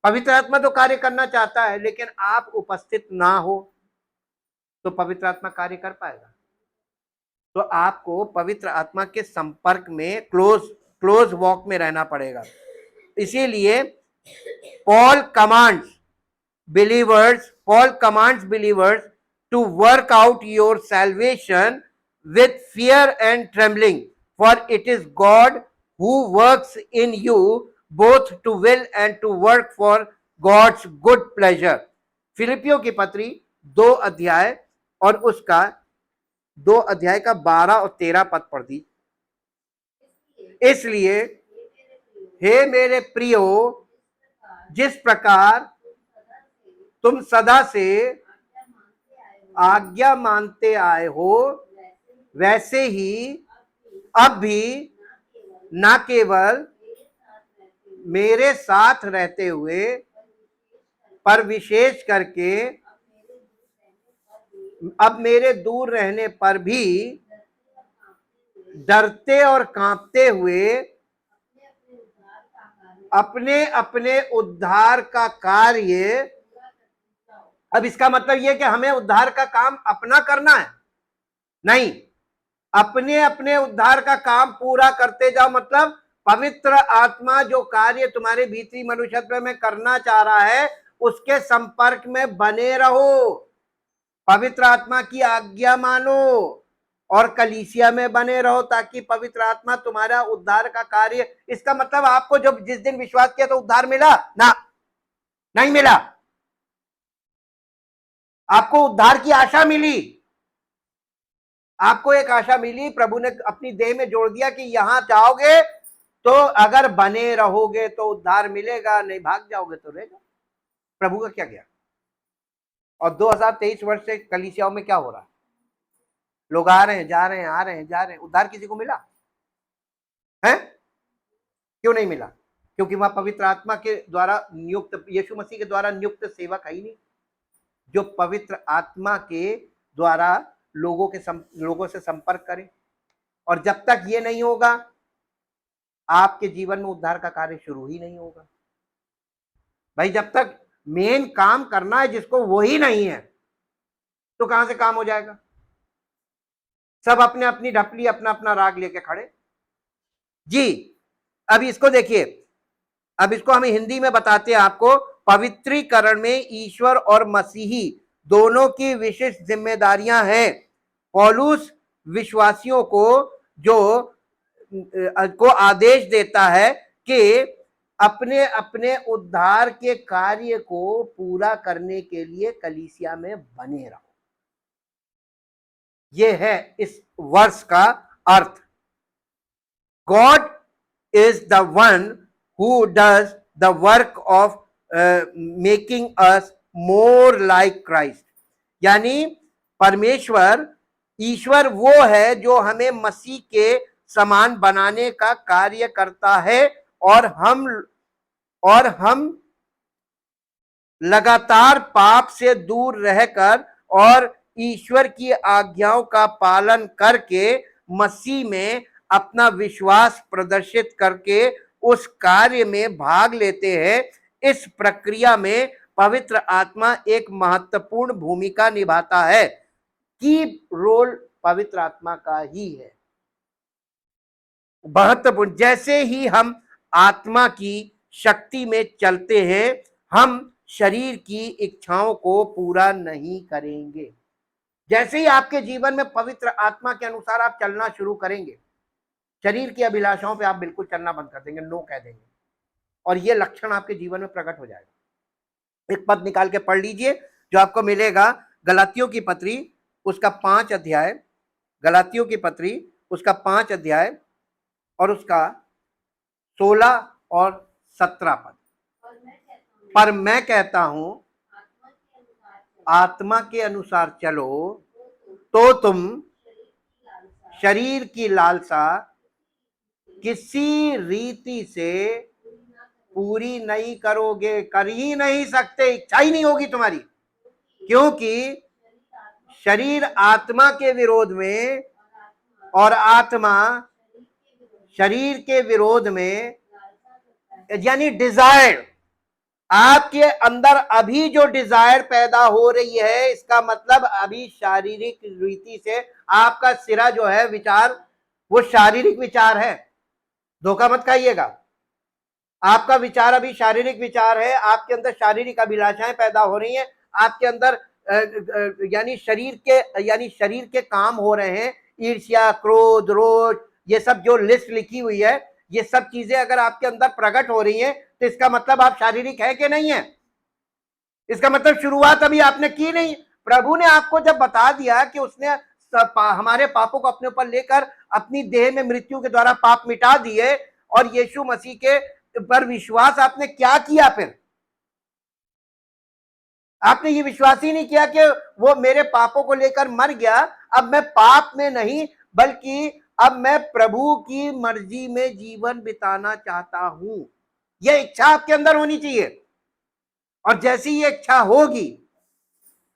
पवित्र आत्मा तो कार्य करना चाहता है, लेकिन आप उपस्थित ना हो तो पवित्र आत्मा कार्य कर पाएगा? तो आपको पवित्र आत्मा के संपर्क में क्लोज वॉक में रहना पड़ेगा। इसीलिए Paul commands believers to work out your salvation with fear and trembling, for it is God who works in you both to will and to work for God's good pleasure। फिलिपियों की पत्री 2 अध्याय और उसका 2 अध्याय का 12 और 13 पद पढ़ दी। इसलिए हे मेरे प्रियो, जिस प्रकार तुम सदा से आज्ञा मानते आए हो, वैसे ही अब भी न केवल मेरे साथ रहते हुए पर विशेष करके अब मेरे दूर रहने पर भी डरते और कांपते हुए अपने अपने उद्धार का कार्य। अब इसका मतलब यह कि हमें उद्धार का काम अपना करना है? नहीं, अपने अपने उद्धार का काम पूरा करते जाओ। मतलब पवित्र आत्मा जो कार्य तुम्हारे भीतरी मनुष्यत्व में करना चाह रहा है, उसके संपर्क में बने रहो, पवित्र आत्मा की आज्ञा मानो और कलीसिया में बने रहो, ताकि पवित्र आत्मा तुम्हारा उद्धार का कार्य। इसका मतलब आपको जब जिस दिन विश्वास किया तो उद्धार मिला ना? नहीं मिला। आपको उद्धार की आशा मिली, आपको एक आशा मिली, प्रभु ने अपनी देह में जोड़ दिया कि यहां जाओगे तो अगर बने रहोगे तो उद्धार मिलेगा, नहीं भाग जाओगे तो रहेगा। प्रभु का क्या गया? और 2023 वर्ष से कलीसियाओं में क्या हो रहा है? लोग आ रहे हैं, जा रहे हैं, आ रहे हैं, जा रहे हैं। उद्धार किसी को मिला है? क्यों नहीं मिला? क्योंकि वहां पवित्र आत्मा के द्वारा नियुक्त, यीशु मसीह के द्वारा नियुक्त सेवक है ही नहीं, जो पवित्र आत्मा के द्वारा लोगों से संपर्क करे। और जब तक ये नहीं होगा, आपके जीवन में उद्धार का कार्य शुरू ही नहीं होगा। भाई, जब तक मेन काम करना है जिसको, वो ही नहीं है, तो कहां से काम हो जाएगा? सब अपने अपनी ढपली, अपना अपना राग लेके खड़े जी। अब इसको देखिए, अब इसको हम हिंदी में बताते हैं आपको। पवित्रीकरण में ईश्वर और मसीही दोनों की विशिष्ट जिम्मेदारियां हैं। पौलुस विश्वासियों को आदेश देता है कि अपने अपने उद्धार के कार्य को पूरा करने के लिए कलीसिया में बने रहो। यह है इस वर्ष का अर्थ। God is the one who does the work of making us more like Christ. यानी परमेश्वर, ईश्वर वो है जो हमें मसीह के समान बनाने का कार्य करता है, और हम लगातार पाप से दूर रहकर और ईश्वर की आज्ञाओं का पालन करके मसीह में अपना विश्वास प्रदर्शित करके उस कार्य में भाग लेते हैं। इस प्रक्रिया में पवित्र आत्मा एक महत्वपूर्ण भूमिका निभाता है। की रोल पवित्र आत्मा का ही है, महत्वपूर्ण। जैसे ही हम आत्मा की शक्ति में चलते हैं, हम शरीर की इच्छाओं को पूरा नहीं करेंगे। जैसे ही आपके जीवन में पवित्र आत्मा के अनुसार आप चलना शुरू करेंगे, शरीर की अभिलाषाओं पे आप बिल्कुल चलना बंद कर देंगे, नो कह देंगे, और ये लक्षण आपके जीवन में प्रकट हो जाएगा। एक पद निकाल के पढ़ लीजिए जो आपको मिलेगा, गलातियों की पत्री उसका 5 अध्याय, गलातियों की पत्री उसका 5 अध्याय और उसका 16 और 17 पद। पर मैं कहता हूं आत्मा के अनुसार चलो तो तुम शरीर की लालसा किसी रीति से पूरी नहीं करोगे, कर ही नहीं सकते, इच्छा ही नहीं होगी तुम्हारी, क्योंकि शरीर आत्मा के विरोध में और आत्मा शरीर के विरोध में, यानी डिजायर, आपके अंदर अभी जो डिजायर पैदा हो रही है, इसका मतलब अभी शारीरिक रीति से आपका सिरा जो है विचार, वो शारीरिक विचार है। धोखा मत खाइएगा, आपका विचार अभी शारीरिक विचार है, आपके अंदर शारीरिक अभिलाषाएं पैदा हो रही हैं, आपके अंदर यानी शरीर के काम हो रहे हैं, ईर्ष्या, क्रोध, रोष, ये सब जो लिस्ट लिखी हुई है, ये सब चीजें अगर आपके अंदर प्रकट हो रही हैं, तो इसका मतलब आप शारीरिक है कि नहीं है? इसका मतलब शुरुआत अभी आपने की नहीं। प्रभु ने आपको जब बता दिया कि उसने हमारे पापों को अपने ऊपर लेकर अपनी देह में मृत्यु के द्वारा पाप मिटा दिए और यीशु मसीह के पर विश्वास आपने क्या किया? फिर आपने ये विश्वास ही नहीं किया कि वो मेरे पापों को लेकर मर गया, अब मैं पाप में नहीं बल्कि अब मैं प्रभु की मर्जी में जीवन बिताना चाहता हूं। यह इच्छा आपके अंदर होनी चाहिए, और जैसी ये इच्छा होगी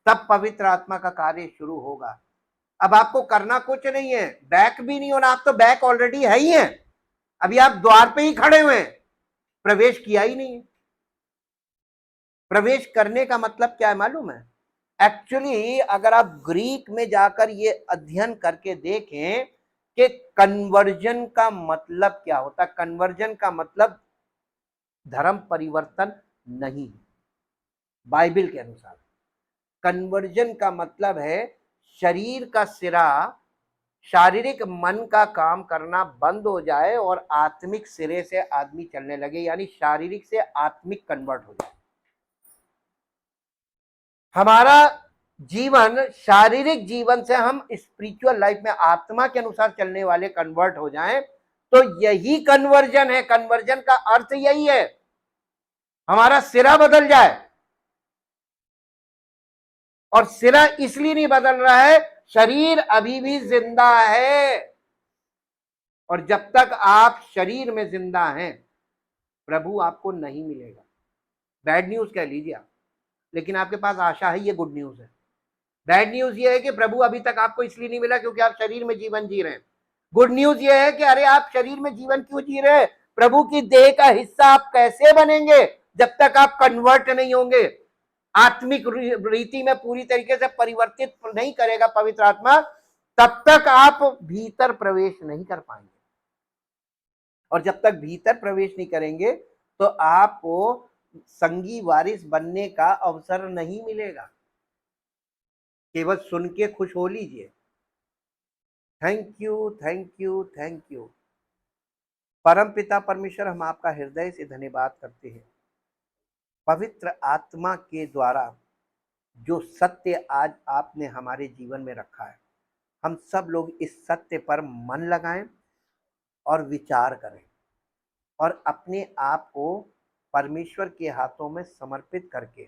तब पवित्र आत्मा का कार्य शुरू होगा। अब आपको करना कुछ नहीं है, बैक भी नहीं होना, आप तो बैक ऑलरेडी है ही है। अभी आप द्वार पे ही खड़े हुए हैं, प्रवेश किया ही नहीं है। प्रवेश करने का मतलब क्या है मालूम है? एक्चुअली अगर आप ग्रीक में जाकर ये अध्ययन करके देखें कि कन्वर्जन का मतलब क्या होता है। कन्वर्जन का मतलब धर्म परिवर्तन नहीं, बाइबल के अनुसार कन्वर्जन का मतलब है शरीर का सिरा, शारीरिक मन का काम करना बंद हो जाए और आत्मिक सिरे से आदमी चलने लगे, यानी शारीरिक से आत्मिक कन्वर्ट हो जाए। हमारा जीवन शारीरिक जीवन से हम स्पिरिचुअल लाइफ में आत्मा के अनुसार चलने वाले कन्वर्ट हो जाएं, तो यही कन्वर्जन है। कन्वर्जन का अर्थ यही है, हमारा सिरा बदल जाए। और सिरा इसलिए नहीं बदल रहा है, शरीर अभी भी जिंदा है, और जब तक आप शरीर में जिंदा हैं प्रभु आपको नहीं मिलेगा। बैड न्यूज कह लीजिए आप, लेकिन आपके पास आशा है, ये गुड न्यूज है। बैड न्यूज ये है कि प्रभु अभी तक आपको इसलिए नहीं मिला क्योंकि आप शरीर में जीवन जी रहे हैं। गुड न्यूज ये है कि अरे आप शरीर में जीवन क्यों जी रहे हैं? प्रभु की देह का हिस्सा आप कैसे बनेंगे जब तक आप कन्वर्ट नहीं होंगे, आत्मिक रीति में पूरी तरीके से परिवर्तित नहीं करेगा पवित्र आत्मा, तब तक आप भीतर प्रवेश नहीं कर पाएंगे। और जब तक भीतर प्रवेश नहीं करेंगे तो आपको संगी वारिस बनने का अवसर नहीं मिलेगा। केवल सुन के खुश हो लीजिए। Thank you, thank you, thank you. परम पिता परमेश्वर, हम आपका हृदय से धन्यवाद करते हैं पवित्र आत्मा के द्वारा जो सत्य आज आपने हमारे जीवन में रखा है। हम सब लोग इस सत्य पर मन लगाएं और विचार करें और अपने आप को परमेश्वर के हाथों में समर्पित करके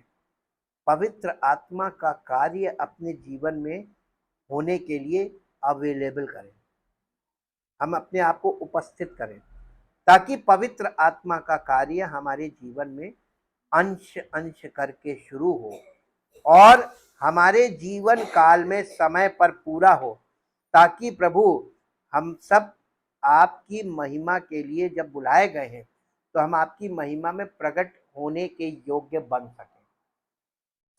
पवित्र आत्मा का कार्य अपने जीवन में होने के लिए अवेलेबल करें। हम अपने आप को उपस्थित करें ताकि पवित्र आत्मा का कार्य हमारे जीवन में अंश अंश करके शुरू हो और हमारे जीवन काल में समय पर पूरा हो, ताकि प्रभु हम सब आपकी महिमा के लिए जब बुलाए गए हैं तो हम आपकी महिमा में प्रकट होने के योग्य बन सकें।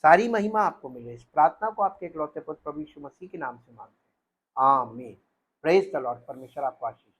सारी महिमा आपको मिले। इस प्रार्थना को आपके इकलौते पुत्र प्रभु यीशु मसीह के नाम से मांगते हैं, आमीन। Praise the Lord. परमेश्वर आपको आशीष